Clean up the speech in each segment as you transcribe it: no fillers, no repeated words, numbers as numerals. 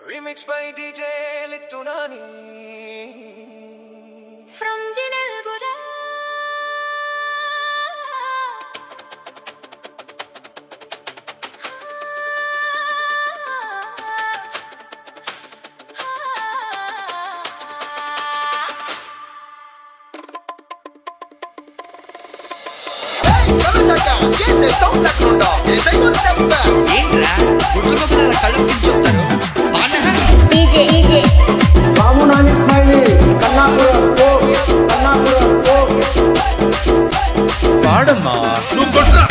Remix by DJ Littunani from Jinal Gura. ఏంటి sound లేకుండా ఏసైకో step ఏంట్రా గుడ్లు గొప్పల కళ్ళు పించొస్తారు DJ రామునాని స్మైలీ కన్నాపురం ఓ పాడమ్మా నువ్వు కొట్రా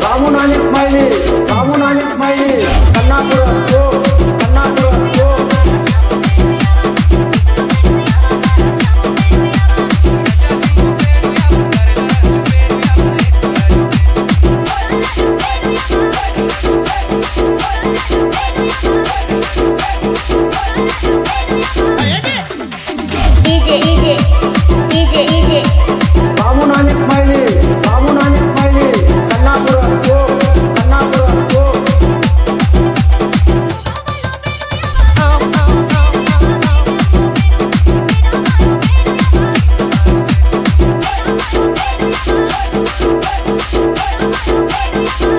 రామునాని స్మైలీ కన్నాపురం ఓ రామునాని స్మైలీ కన్నాపురం ఓ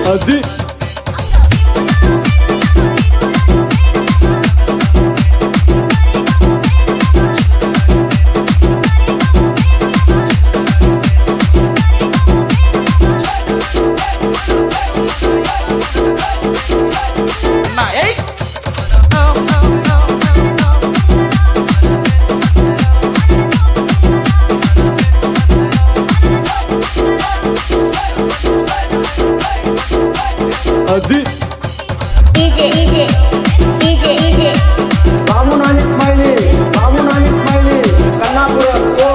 అది అది రామునాని స్మైలీ కన్నాపురం ఓ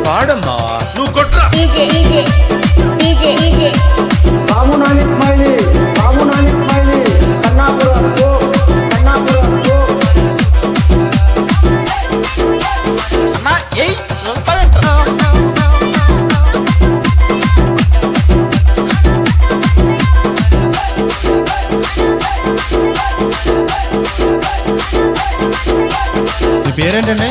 పాడమ్మా నువ్వు కొట్రా రామునాని స్మైలీ కన్నాపురం ఓ నీ పేరేంటండి